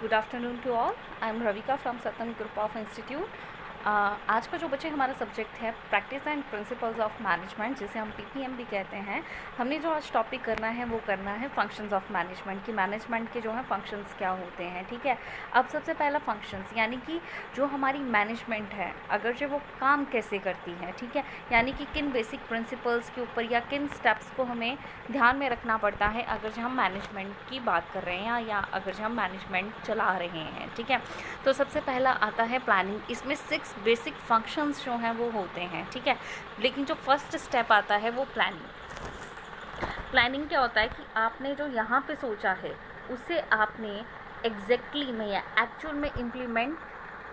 Good afternoon to all. I am Ravika from Satam Group of Institute. आज का जो बच्चे हमारा सब्जेक्ट है practice and principles of management, जिसे हम पीपीएम भी कहते हैं। हमने जो आज टॉपिक करना है वो करना है फंक्शंस ऑफ मैनेजमेंट, कि मैनेजमेंट के जो है फंक्शंस क्या होते हैं। ठीक है, अब सबसे पहला फंक्शंस यानी कि जो हमारी मैनेजमेंट है अगर जो वो काम कैसे करती है। ठीक है, यानी कि किन बेसिक प्रिंसिपल्स के ऊपर या किन स्टेप्स को हमें ध्यान में रखना पड़ता है अगर जो हम मैनेजमेंट की बात कर रहे हैं या अगर जो हम मैनेजमेंट चला रहे हैं। ठीक है, तो सबसे पहला आता है प्लानिंग। इसमें 6 बेसिक फंक्शंस जो हैं वो होते हैं। ठीक है, लेकिन जो फर्स्ट स्टेप आता है वो प्लानिंग। प्लानिंग क्या होता है कि आपने जो यहाँ पे सोचा है उसे आपने एग्जैक्टली में या एक्चुअल में इम्प्लीमेंट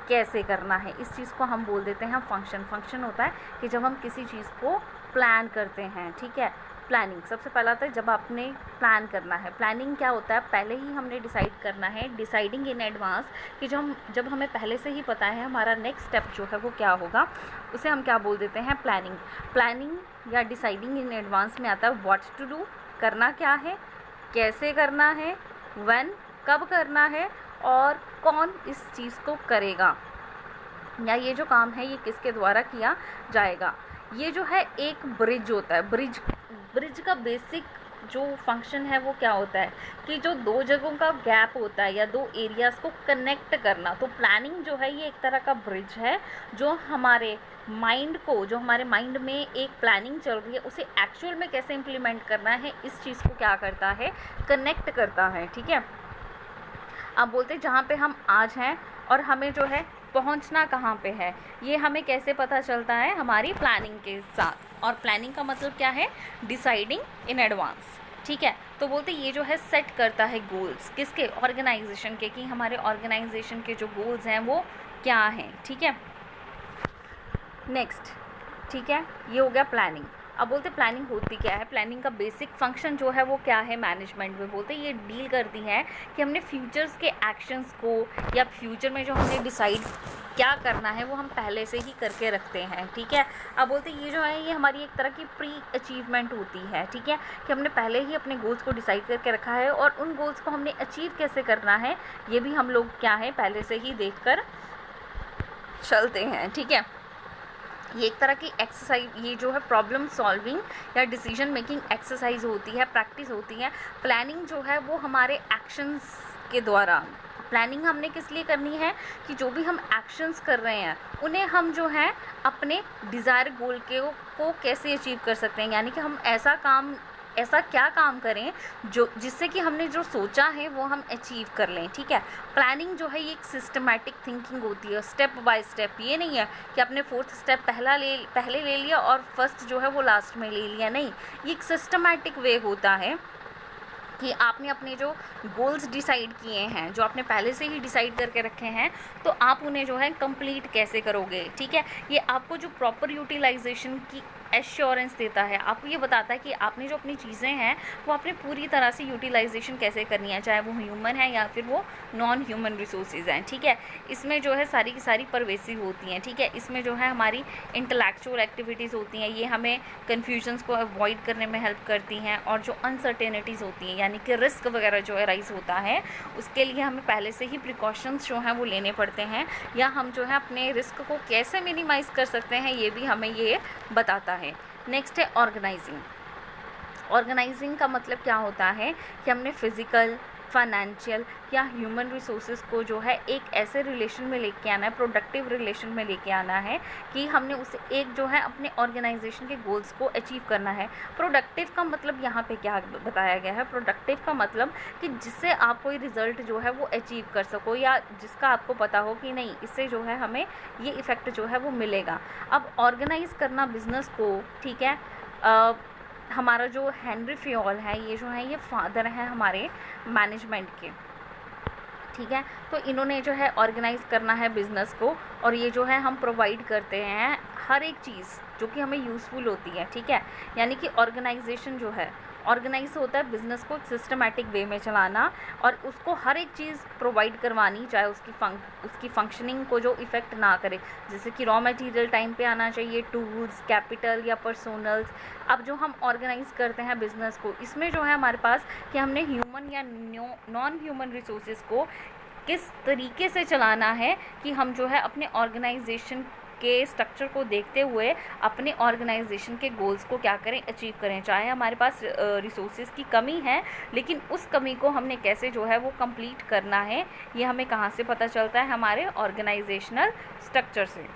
कैसे करना है, इस चीज़ को हम बोल देते हैं फंक्शन। फंक्शन होता है कि जब हम किसी चीज़ को प्लान करते हैं। ठीक है, प्लानिंग सबसे पहला था जब आपने प्लान करना है। प्लानिंग क्या होता है, पहले ही हमने डिसाइड करना है, डिसाइडिंग इन एडवांस, कि जब हमें पहले से ही पता है हमारा नेक्स्ट स्टेप जो है वो क्या होगा, उसे हम क्या बोल देते हैं प्लानिंग। प्लानिंग या डिसाइडिंग इन एडवांस में आता है व्हाट टू डू, करना क्या है, कैसे करना है, व्हेन कब करना है और कौन इस चीज़ को करेगा, या ये जो काम है ये किसके द्वारा किया जाएगा। ये जो है एक ब्रिज होता है। ब्रिज का बेसिक जो फंक्शन है वो क्या होता है कि जो दो जगहों का गैप होता है या दो एरियाज़ को कनेक्ट करना। तो प्लानिंग जो है ये एक तरह का ब्रिज है जो हमारे माइंड में एक प्लानिंग चल रही है उसे एक्चुअल में कैसे इम्प्लीमेंट करना है, इस चीज़ को क्या करता है, कनेक्ट करता है। ठीक है, अब बोलते हैं जहाँ पे हम आज हैं और हमें जो है पहुँचना कहाँ पे है, ये हमें कैसे पता चलता है, हमारी प्लानिंग के साथ। और प्लानिंग का मतलब क्या है, डिसाइडिंग इन एडवांस। ठीक है, तो बोलते ये जो है सेट करता है गोल्स, किसके, ऑर्गेनाइजेशन के, कि हमारे ऑर्गेनाइजेशन के जो गोल्स हैं वो क्या हैं। ठीक है, नेक्स्ट, ठीक है, ये हो गया प्लानिंग। अब बोलते प्लानिंग होती क्या है, प्लानिंग का बेसिक फंक्शन जो है वो क्या है मैनेजमेंट में, बोलते ये डील करती है कि हमने फ्यूचर्स के एक्शंस को या फ्यूचर में जो हमने डिसाइड क्या करना है वो हम पहले से ही करके रखते हैं। ठीक है, अब बोलते ये जो है ये हमारी एक तरह की प्री अचीवमेंट होती है। ठीक है, कि हमने पहले ही अपने गोल्स को डिसाइड करके रखा है और उन गोल्स को हमने अचीव कैसे करना है ये भी हम लोग क्या है पहले से ही देख कर चलते हैं। ठीक है, ये एक तरह की एक्सरसाइज, ये जो है प्रॉब्लम सॉल्विंग या डिसीजन मेकिंग एक्सरसाइज होती है, प्रैक्टिस होती है। प्लानिंग जो है वो हमारे एक्शंस के द्वारा, प्लानिंग हमने किस लिए करनी है कि जो भी हम एक्शंस कर रहे हैं उन्हें हम जो है अपने डिज़ायर गोल को कैसे अचीव कर सकते हैं, यानी कि हम ऐसा क्या काम करें जो जिससे कि हमने जो सोचा है वो हम अचीव कर लें। ठीक है, प्लानिंग जो है ये एक सिस्टमैटिक थिंकिंग होती है, स्टेप बाय स्टेप। ये नहीं है कि आपने 4th स्टेप पहले ले लिया और फर्स्ट जो है वो लास्ट में ले लिया, नहीं, ये एक सिस्टमैटिक वे होता है कि आपने अपने जो गोल्स डिसाइड किए हैं, जो आपने पहले से ही डिसाइड करके रखे हैं, तो आप उन्हें जो है कंप्लीट कैसे करोगे। ठीक है, ये आपको जो प्रॉपर यूटिलाइजेशन की एश्योरेंस देता है, आपको ये बताता है कि आपने जो अपनी चीज़ें हैं वो आपने पूरी तरह से यूटिलाइजेशन कैसे करनी है, चाहे वो ह्यूमन है या फिर वो नॉन ह्यूमन रिसोर्सेज हैं। ठीक है, इसमें जो है सारी की सारी परवेसिव होती हैं। ठीक है, इसमें जो है हमारी इंटेलेक्चुअल एक्टिविटीज़ होती हैं, ये हमें कन्फ्यूजन्स को अवॉइड करने में हेल्प करती हैं। और जो अनसर्टेनिटीज़ होती हैं यानी कि रिस्क वगैरह जो है राइज होता है, उसके लिए हमें पहले से ही प्रिकॉशंस जो हैं वो लेने पड़ते हैं, या हम जो है अपने रिस्क को कैसे मिनिमाइज़ कर सकते हैं ये भी हमें ये बताता है। नेक्स्ट है ऑर्गेनाइजिंग। ऑर्गेनाइजिंग का मतलब क्या होता है कि हमने फिज़िकल, फाइनेंशियल या ह्यूमन रिसोर्सेज को जो है एक ऐसे रिलेशन में लेके आना है, प्रोडक्टिव रिलेशन में लेके आना है कि हमने उसे एक जो है अपने ऑर्गेनाइजेशन के गोल्स को अचीव करना है। प्रोडक्टिव का मतलब यहाँ पे क्या बताया गया है, प्रोडक्टिव का मतलब कि जिससे आप कोई रिज़ल्ट जो है वो अचीव कर सको, या जिसका आपको पता हो कि नहीं इससे जो है हमें ये इफ़ेक्ट जो है वो मिलेगा। अब ऑर्गेनाइज़ करना बिज़नेस को, ठीक है, हमारा जो हेनरी फ्योल है ये जो है ये फादर हैं हमारे मैनेजमेंट के। ठीक है, तो इन्होंने जो है ऑर्गेनाइज़ करना है बिज़नेस को, और ये जो है हम प्रोवाइड करते हैं हर एक चीज़ जो कि हमें यूज़फुल होती है। ठीक है, यानी कि ऑर्गेनाइजेशन जो है, ऑर्गेनाइज होता है बिज़नेस को एक सिस्टमैटिक वे में चलाना और उसको हर एक चीज़ प्रोवाइड करवानी, चाहे उसकी फंक्शनिंग को जो इफ़ेक्ट ना करे, जैसे कि रॉ मटेरियल टाइम पे आना चाहिए, टूल्स, कैपिटल या पर्सोनल्स। अब जो हम ऑर्गेनाइज़ करते हैं बिज़नेस को, इसमें जो है हमारे पास कि हमने ह्यूमन या नॉन ह्यूमन रिसोर्सेज को किस तरीके से चलाना है कि हम जो है अपने ऑर्गेनाइजेशन के स्ट्रक्चर को देखते हुए अपने ऑर्गेनाइजेशन के गोल्स को क्या करें, अचीव करें। चाहे हमारे पास रिसोर्सेज की कमी है, लेकिन उस कमी को हमने कैसे जो है वो कंप्लीट करना है, ये हमें कहाँ से पता चलता है, हमारे ऑर्गेनाइजेशनल स्ट्रक्चर से।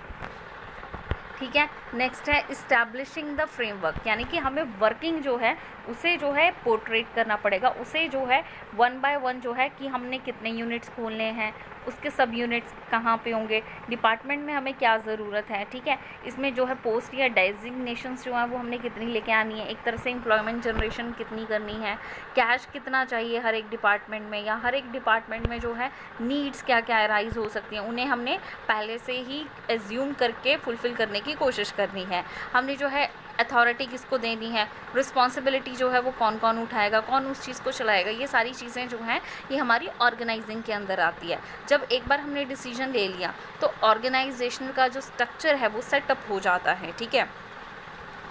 ठीक है, नेक्स्ट है इस्टेब्लिशिंग द फ्रेमवर्क, यानी कि हमें वर्किंग जो है उसे जो है पोर्ट्रेट करना पड़ेगा, उसे जो है वन बाय वन जो है कि हमने कितने यूनिट्स खोलने हैं, उसके सब यूनिट्स कहाँ पे होंगे, डिपार्टमेंट में हमें क्या ज़रूरत है। ठीक है, इसमें जो है पोस्ट या डेजिग्नेशंस जो हैं वो हमने कितनी लेके आनी है, एक तरह से एम्प्लॉयमेंट जनरेशन कितनी करनी है, कैश कितना चाहिए हर एक डिपार्टमेंट में, या हर एक डिपार्टमेंट में जो है नीड्स क्या क्या अराइज हो सकती हैं, उन्हें हमने पहले से ही एज्यूम करके फुलफ़िल करने की कोशिश करनी है। हमने जो है अथॉरिटी किसको देनी है, रिस्पॉन्सिबिलिटी जो है वो कौन कौन उठाएगा, कौन उस चीज़ को चलाएगा, ये सारी चीज़ें जो हैं ये हमारी ऑर्गेनाइजिंग के अंदर आती है। जब एक बार हमने डिसीजन ले लिया तो ऑर्गेनाइजेशन का जो स्ट्रक्चर है वो सेटअप हो जाता है। ठीक है,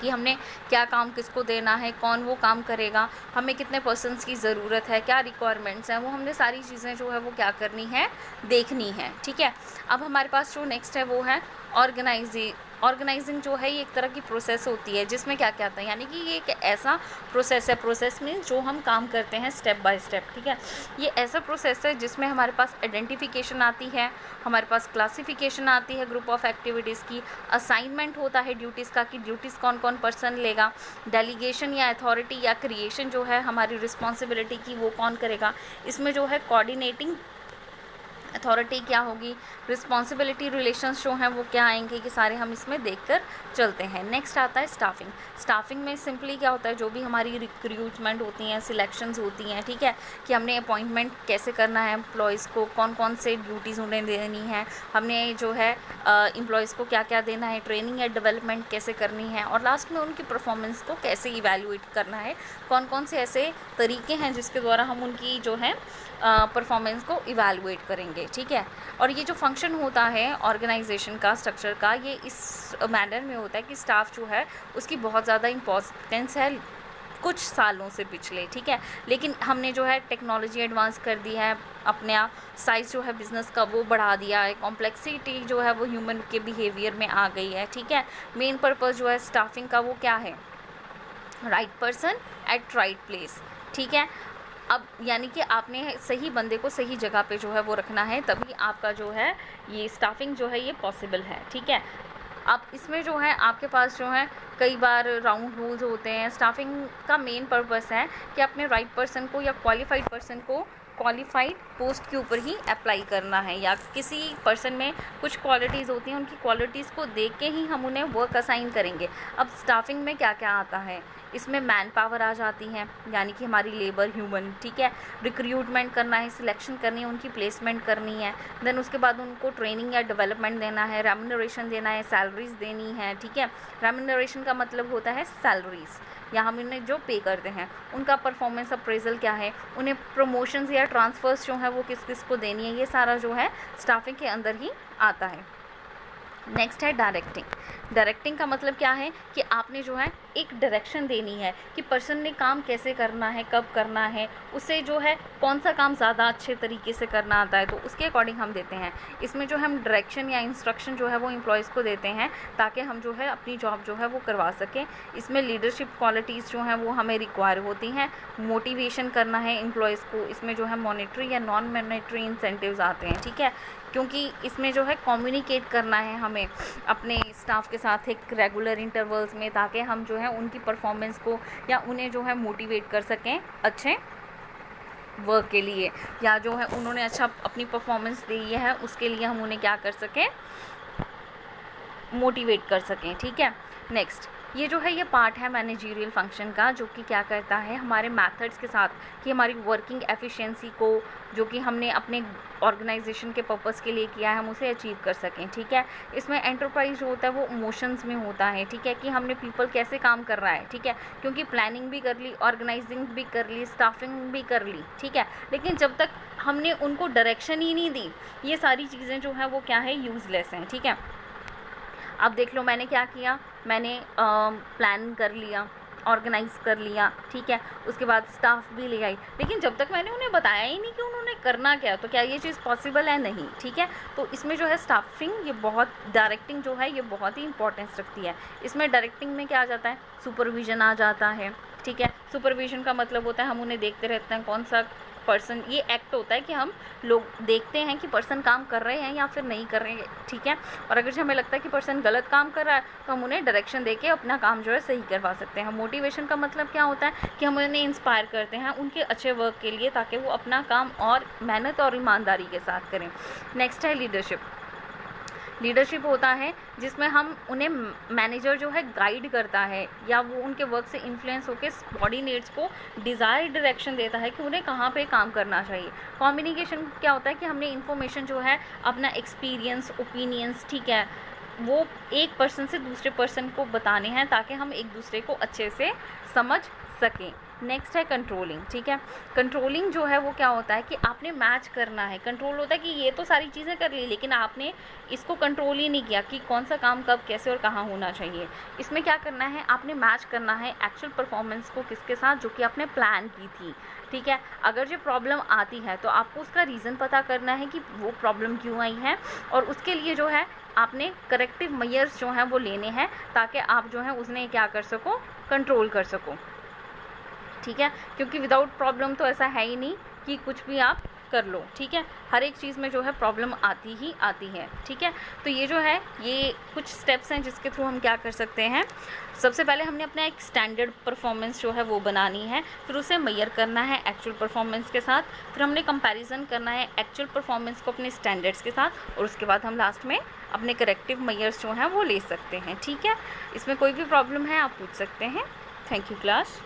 कि हमने क्या काम किसको देना है, कौन वो काम करेगा, हमें कितने पर्सन्स की ज़रूरत है, क्या रिक्वायरमेंट्स हैं, वो हमने सारी चीज़ें जो है वो क्या करनी है, देखनी है। ठीक है, अब हमारे पास जो नेक्स्ट है वो है ऑर्गेनाइजिंग जो है ये एक तरह की प्रोसेस होती है जिसमें क्या क्या आता है, यानी कि ये एक ऐसा प्रोसेस है, प्रोसेस में जो हम काम करते हैं स्टेप बाय स्टेप। ठीक है, ये ऐसा प्रोसेस है जिसमें हमारे पास आइडेंटिफिकेशन आती है, हमारे पास क्लासिफिकेशन आती है ग्रुप ऑफ एक्टिविटीज़ की, असाइनमेंट होता है ड्यूटीज़ का कि ड्यूटीज़ कौन कौन पर्सन लेगा, डेलीगेशन या अथॉरिटी या क्रिएशन जो है हमारी रिस्पॉन्सिबिलिटी की वो कौन करेगा, इसमें जो है कोऑर्डिनेटिंग अथॉरिटी क्या होगी, रिस्पॉन्सिबिलिटी रिलेशंस जो हैं वो क्या आएंगे, ये सारे हम इसमें देखकर चलते हैं। नेक्स्ट आता है स्टाफिंग। स्टाफिंग में सिंपली क्या होता है, जो भी हमारी रिक्रूटमेंट होती हैं, सिलेक्शंस होती हैं, ठीक है, कि हमने अपॉइंटमेंट कैसे करना है एम्प्लॉयज़ को, कौन कौन से ड्यूटीज़ उन्हें देनी है, हमने जो है एम्प्लॉयज़ को क्या क्या देना है, ट्रेनिंग या डेवलपमेंट कैसे करनी है, और लास्ट में उनकी परफॉर्मेंस को कैसे इवैल्यूएट करना है, कौन कौन से ऐसे तरीके हैं जिसके द्वारा हम उनकी जो है परफॉर्मेंस को इवैल्यूएट करेंगे। ठीक है, और ये जो फंक्शन होता है ऑर्गेनाइजेशन का, स्ट्रक्चर का, ये इस मैनर में होता है कि स्टाफ जो है उसकी बहुत ज़्यादा इम्पोर्टेंस है कुछ सालों से पिछले। ठीक है, लेकिन हमने जो है टेक्नोलॉजी एडवांस कर दी है, अपना साइज़ जो है बिज़नेस का वो बढ़ा दिया है, कॉम्प्लेक्सिटी जो है वो ह्यूमन के बिहेवियर में आ गई है। ठीक है, मेन पर्पस जो है स्टाफिंग का वो क्या है, right person at right place. ठीक है, अब यानी कि आपने सही बंदे को सही जगह पे जो है वो रखना है, तभी आपका जो है ये स्टाफिंग जो है ये पॉसिबल है। ठीक है, अब इसमें जो है आपके पास जो है कई बार राउंड रूल्स होते हैं। स्टाफिंग का मेन पर्पस है कि अपने राइट पर्सन को या क्वालिफाइड पर्सन को क्वालिफाइड पोस्ट के ऊपर ही अप्लाई करना है, या किसी पर्सन में कुछ क्वालिटीज़ होती हैं, उनकी क्वालिटीज़ को देख के ही हम उन्हें वर्क असाइन करेंगे। अब स्टाफिंग में क्या क्या आता है, इसमें मैन पावर आ जाती है, यानी कि हमारी लेबर, ह्यूमन। ठीक है, रिक्रूटमेंट करना है, सिलेक्शन करनी है, उनकी प्लेसमेंट करनी है, देन उसके बाद उनको ट्रेनिंग या डेवलपमेंट देना है, रेम्यूनरेशन देना है, सैलरीज देनी है। ठीक है, रेम्यूनरेशन का मतलब होता है सैलरीज, या हम इन्हें जो पे करते हैं, उनका परफॉर्मेंस अप्रेजल क्या है, उन्हें प्रमोशंस या ट्रांसफ़र्स जो है वो किस किस को देनी है, ये सारा जो है स्टाफिंग के अंदर ही आता है। नेक्स्ट है डायरेक्टिंग। डायरेक्टिंग का मतलब क्या है कि आपने जो है एक डायरेक्शन देनी है कि पर्सन ने काम कैसे करना है, कब करना है, उसे जो है कौन सा काम ज़्यादा अच्छे तरीके से करना आता है, तो उसके अकॉर्डिंग हम देते हैं। इसमें जो हम डायरेक्शन या इंस्ट्रक्शन जो है वो एम्प्लॉयज़ को देते हैं ताकि हम जो है अपनी जॉब जो है वो करवा सकें। इसमें लीडरशिप क्वालिटीज़ जो हैं वो हमें रिक्वायर होती हैं। मोटिवेशन करना है एम्प्लॉयज़ को, इसमें जो है मॉनेटरी या नॉन मॉनेटरी इंसेंटिव्स आते हैं। ठीक है, क्योंकि इसमें जो है कम्युनिकेट करना है हमें अपने स्टाफ के साथ एक रेगुलर इंटरवल्स में, ताकि हम जो है उनकी परफॉर्मेंस को या उन्हें जो है मोटिवेट कर सकें अच्छे वर्क के लिए, या जो है उन्होंने अच्छा अपनी परफॉर्मेंस दी है उसके लिए हम उन्हें क्या कर सकें, मोटिवेट कर सकें। ठीक है, नेक्स्ट ये जो है ये पार्ट है मैनेजरियल फंक्शन का, जो कि क्या करता है हमारे मेथड्स के साथ कि हमारी वर्किंग एफिशिएंसी को जो कि हमने अपने ऑर्गेनाइजेशन के पर्पस के लिए किया है हम उसे अचीव कर सकें। ठीक है, इसमें एंटरप्राइज जो होता है वो इमोशंस में होता है। ठीक है, कि हमने पीपल कैसे काम कर रहा है। ठीक है, क्योंकि प्लानिंग भी कर ली, ऑर्गेनाइजिंग भी कर ली, स्टाफिंग भी कर ली। ठीक है, लेकिन जब तक हमने उनको डायरेक्शन ही नहीं दी, ये सारी चीज़ें जो हैं वो क्या है, यूज़लेस हैं। ठीक है, अब देख लो मैंने क्या किया, मैंने प्लान कर लिया, ऑर्गेनाइज़ कर लिया, ठीक है, उसके बाद स्टाफ भी ले आई, लेकिन जब तक मैंने उन्हें बताया ही नहीं कि उन्होंने करना क्या, तो क्या ये चीज़ पॉसिबल है? नहीं, ठीक है। तो इसमें जो है स्टाफिंग, ये बहुत डायरेक्टिंग जो है ये बहुत ही इंपॉर्टेंस रखती है। इसमें डायरेक्टिंग में क्या आ जाता है? सुपरविज़न आ जाता है, ठीक है। सुपरविज़न का मतलब होता है हम उन्हें देखते रहते हैं, कौन सा पर्सन, ये एक्ट होता है कि हम लोग देखते हैं कि पर्सन काम कर रहे हैं या फिर नहीं कर रहे हैं, ठीक है। और अगर हमें लगता है कि पर्सन गलत काम कर रहा है तो हम उन्हें डायरेक्शन देके अपना काम जो है सही करवा सकते हैं। मोटिवेशन का मतलब क्या होता है कि हम उन्हें इंस्पायर करते हैं उनके अच्छे वर्क के लिए, ताकि वो अपना काम और मेहनत और ईमानदारी के साथ करें। नेक्स्ट है लीडरशिप। लीडरशिप होता है जिसमें हम उन्हें, मैनेजर जो है गाइड करता है या वो उनके वर्क से इन्फ्लुएंस होकर सबॉर्डिनेट्स को डिज़ायर्ड डायरेक्शन देता है कि उन्हें कहाँ पे काम करना चाहिए। कम्युनिकेशन क्या होता है कि हमने इन्फॉर्मेशन जो है, अपना एक्सपीरियंस, ओपिनियंस, ठीक है, वो एक पर्सन से दूसरे पर्सन को बताने हैं ताकि हम एक दूसरे को अच्छे से समझ सकें। नेक्स्ट है कंट्रोलिंग, ठीक है। कंट्रोलिंग जो है वो क्या होता है कि आपने मैच करना है। कंट्रोल होता है कि ये तो सारी चीज़ें कर ली, लेकिन आपने इसको कंट्रोल ही नहीं किया कि कौन सा काम कब कैसे और कहाँ होना चाहिए। इसमें क्या करना है, आपने मैच करना है एक्चुअल परफॉर्मेंस को किसके साथ, जो कि आपने प्लान की थी, ठीक है। अगर जो प्रॉब्लम आती है तो आपको उसका रीज़न पता करना है कि वो प्रॉब्लम क्यों आई है, और उसके लिए जो है आपने करेक्टिव मेजर्स जो हैं वो लेने हैं, ताकि आप जो है उसने क्या कर सको, कंट्रोल कर सको, ठीक है। क्योंकि विदाउट प्रॉब्लम तो ऐसा है ही नहीं कि कुछ भी आप कर लो, ठीक है। हर एक चीज़ में जो है प्रॉब्लम आती ही आती है, ठीक है। तो ये जो है, ये कुछ स्टेप्स हैं जिसके थ्रू हम क्या कर सकते हैं। सबसे पहले हमने अपना एक स्टैंडर्ड परफॉर्मेंस जो है वो बनानी है, फिर उसे मेजर करना है एक्चुअल परफॉर्मेंस के साथ, फिर हमने कंपैरिजन करना है एक्चुअल परफॉर्मेंस को अपने स्टैंडर्ड्स के साथ, और उसके बाद हम लास्ट में अपने करेक्टिव मेजर्स जो हैं वो ले सकते हैं, ठीक है। इसमें कोई भी प्रॉब्लम है आप पूछ सकते हैं। Thank you class.